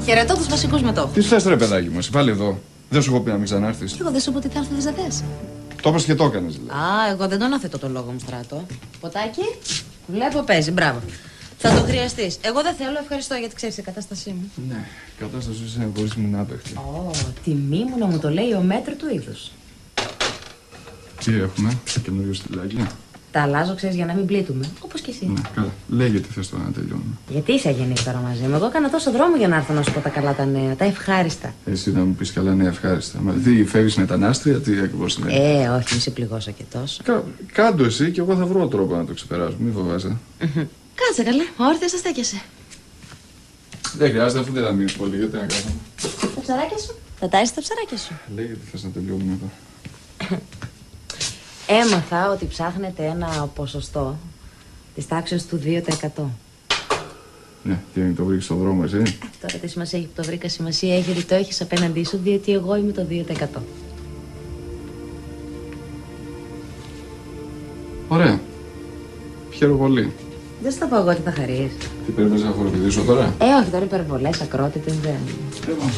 Χαιρετώ τους βασικούς μετόχους. Τι θες ρε παιδάκι μου, εσύ πάλι εδώ. Δεν σου έχω πει να μην ξανάρθεις. Και εγώ δεν σου είπα ότι θα έρθω, δεν δες. Το είπες και το έκανες δηλαδή. Α, εγώ δεν τον αθέτω το λόγο μου, Στράτο. Ποτάκι, βλέπω παίζει, μπράβο. Θα το χρειαστείς. Εγώ δεν θέλω, ευχαριστώ γιατί ξέρεις την κατάστασή μου. Ναι, η κατάστασή σου είναι χωρίς μου να απέχει. Τιμή μου να μου το λέει ο μέτρου του είδους. Τι έχουμε, καινούριο στυλάκι. Τα αλλάζω, ξέρεις, για να μην πλήττουμε. Όπως και εσύ. Ναι, καλά. Λέγε τι θες τώρα να τελειώνουμε. Γιατί είσαι αγενής τώρα μαζί μου. Εγώ έκανα τόσο δρόμο για να έρθω να σου πω τα καλά τα νέα, τα ευχάριστα. Εσύ να μου πεις καλά νέα ευχάριστα. Μα τι φεύγεις μετανάστρια, τι ακριβώς είναι. Όχι, μη σε πληγώσω και τόσο. Κάντο εσύ και εγώ θα βρω τρόπο να το ξεπεράσω. Μην φοβάσαι. Κάτσε καλέ, όρθιος θα στέκεσαι. Δεν χρειάζεται, αφού δεν θα μείνεις πολύ, γιατί να κάνω. Τα ψαράκια σου. Θα τάσεις τα ψαράκια σου. Λέγε τι θες να τελειώνουμε εδώ. Έμαθα ότι ψάχνετε ένα ποσοστό της τάξης του 2%. Ναι, τι είναι, το βρήκες στον δρόμο, εσύ. Τώρα τι σημασία έχει που το βρήκα, σημασία έχει ότι το έχεις απέναντί σου, διότι εγώ είμαι το 2%. Ωραία. Χαίρομαι πολύ. Δεν σου το πω εγώ ότι θα χαρείς. Τι περιμένεις να χοροπηδήσω τώρα. Όχι, τώρα υπερβολές, ακρότητες δεν. Λοιπόν,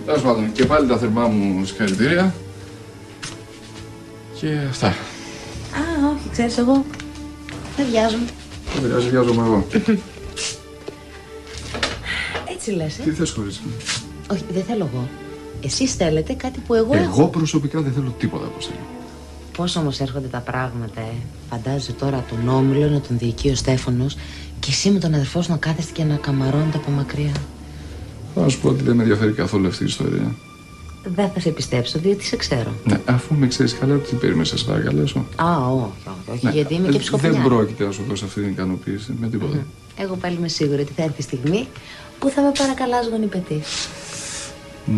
τέλος πάντων, και πάλι τα θερμά μου συγχαρητήρια. Και αυτά. Όχι, ξέρεις εγώ. Δεν βιάζομαι. Δεν πειράζει, βιάζομαι εγώ. Έτσι λες, Τι θες χωρίς μου. Όχι, δεν θέλω εγώ. Εσείς θέλετε κάτι που εγώ έχω. Εγώ προσωπικά δεν θέλω τίποτα από σένα. Πώς όμως έρχονται τα πράγματα, Φαντάζεσαι τώρα τον Όμιλο να τον διοικεί ο Στέφανος και εσύ με τον αδερφό σου να κάθεστε και να καμαρώνετε από μακριά. Θα σου πω ότι δεν με ενδιαφέρει καθόλου αυτή η ιστορία. Δεν θα σε πιστέψω, διότι σε ξέρω. Ναι, αφού με ξέρεις καλά, τι περίμενες να σε παρακαλέσω. Όχι, γιατί είμαι και ψυχοφωνιά. Δεν πρόκειται να σου δώσω αυτή την ικανοποίηση με τίποτα. Εγώ πάλι είμαι σίγουρη ότι θα έρθει η στιγμή που θα με παρακαλάς γονιπετή.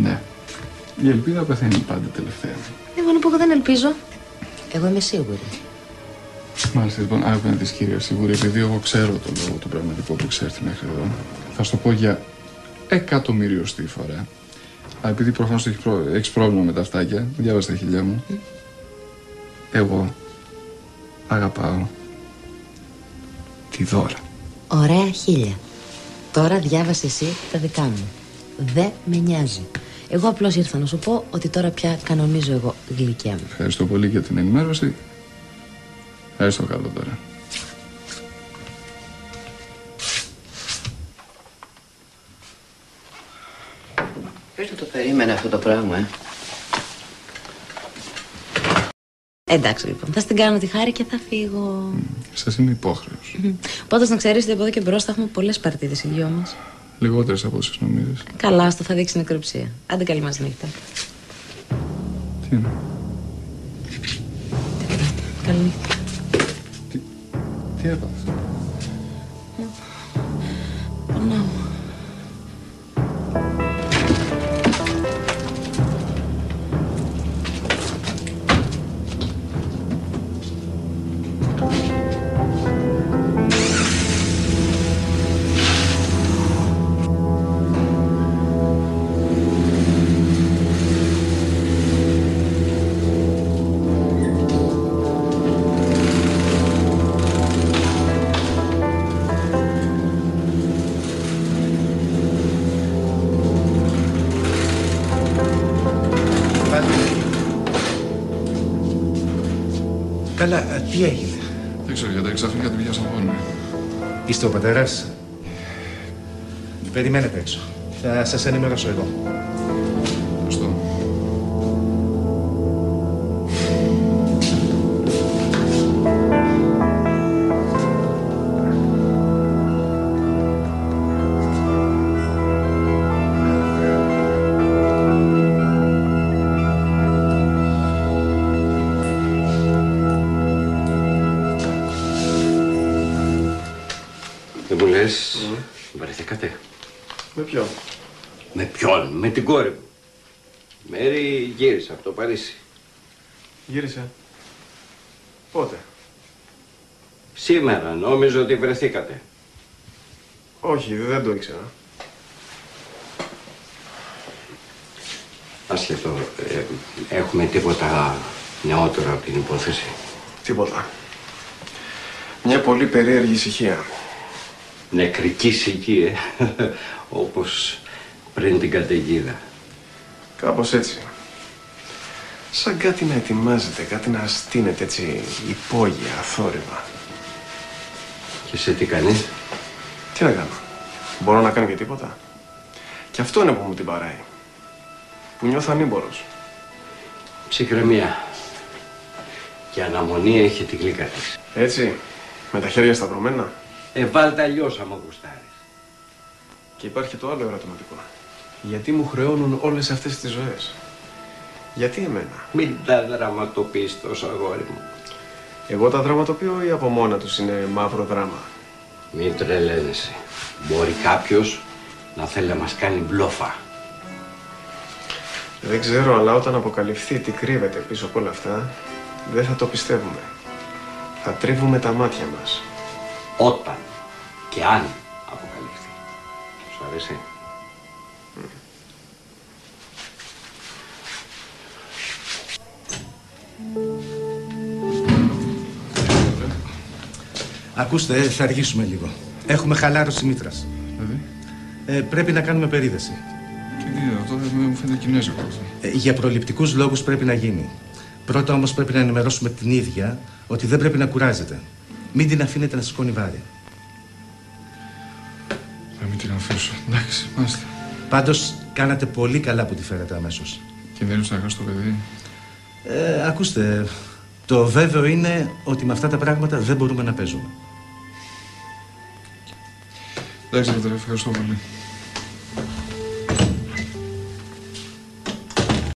Ναι. Η ελπίδα πεθαίνει πάντα τελευταία. Εγώ να πω, εγώ δεν ελπίζω. Εγώ είμαι σίγουρη. Μάλιστα, λοιπόν, άκου να δεις κύριε σίγουρη, επειδή εγώ ξέρω το λόγο του πραγματικού που ξέρει μέχρι εδώ, θα σου το πω για εκατομμυριωστή φορά. Αλλά επειδή προφανώς έχεις πρόβλημα με τα αυτάκια, διάβασε τα χιλιά μου. Εγώ αγαπάω τη Δώρα. Ωραία χίλια. Τώρα διάβασε εσύ τα δικά μου. Δεν με νοιάζει. Εγώ απλώς ήρθα να σου πω ότι τώρα πια κανονίζω εγώ, γλυκιά μου. Ευχαριστώ πολύ για την ενημέρωση. Ευχαριστώ καλό τώρα. Ποιος το περίμενε αυτό το πράγμα, Εντάξει λοιπόν, θα στην κάνω τη χάρη και θα φύγω. Σας είναι υπόχρεος. Πάντως να ξέρεις ότι από εδώ και μπρος θα έχουμε πολλές παρτίδες οι δυο μας. Λιγότερες από όσες νομίζεις. Καλά, αυτό θα δείξει νεκροψία. Άντε καλή μας νύχτα. Τι είναι. Καλή νύχτα. Τι έπαθες. Πονάω. Καλά, τι έγινε. Δεν ξέρω γιατί ξαφνικά την πιάσαμε πόνο. Είστε ο πατέρας. Περιμένετε έξω. Θα σας ενημερώσω εγώ. Ευχαριστώ. Δεν μου λες, βαρεθήκατε. Με ποιον? Με ποιον, με την κόρη μου. Μέρη γύρισε από το Παρίσι. Γύρισε. Πότε? Σήμερα νόμιζα ότι βρεθήκατε. Όχι, δεν το ήξερα. Άσχετο, έχουμε τίποτα νεότερο από την υπόθεση. Τίποτα. Μια πολύ περίεργη ησυχία. Νεκρική σιγή, όπως πριν την καταιγίδα. Κάπως έτσι. Σαν κάτι να ετοιμάζεται, κάτι να στείνεται έτσι υπόγεια, αθόρυβα. Και εσύ τι κάνεις? Τι να κάνω. Μπορώ να κάνω και τίποτα. Και αυτό είναι που μου την παράει. Που νιώθω ανήμπορος. Ψυχραιμία. Και αναμονή έχει τη γλύκα της. Έτσι, με τα χέρια σταυρωμένα. Βάλτε αλλιώς άμα γουστάρεις. Και υπάρχει το άλλο ερωτηματικό. Γιατί μου χρεώνουν όλες αυτές τις ζωές? Γιατί εμένα? Μην τα δραματοποιείς τόσο, αγόρι μου. Εγώ τα δραματοποιώ ή από μόνα τους είναι μαύρο δράμα? Μην τρελαίνεσαι. Μπορεί κάποιος να θέλει να μας κάνει μπλόφα. Δεν ξέρω, αλλά όταν αποκαλυφθεί τι κρύβεται πίσω από όλα αυτά, δεν θα το πιστεύουμε. Θα τρίβουμε τα μάτια μας. Όταν και αν αποκαλυφθεί. Σου αρέσει? Ακούστε, θα αργήσουμε λίγο. Έχουμε χαλάρωση μήτρας. Δηλαδή? Πρέπει να κάνουμε περίδεση. Και τι, αυτό δεν μου φαίνεται κινέζικο αυτό. Για προληπτικούς λόγους πρέπει να γίνει. Πρώτα όμως πρέπει να ενημερώσουμε την ίδια ότι δεν πρέπει να κουράζεται. Μην την αφήνετε να σηκώνει βάρη. Να μην την αφήσω. Εντάξει, μάλιστα. Πάντως, κάνατε πολύ καλά που τη φέρετε αμέσως. Κινδύνους να χάσει το παιδί. Ακούστε, το βέβαιο είναι ότι με αυτά τα πράγματα δεν μπορούμε να παίζουμε. Εντάξει, Πατέρα, ευχαριστώ πολύ.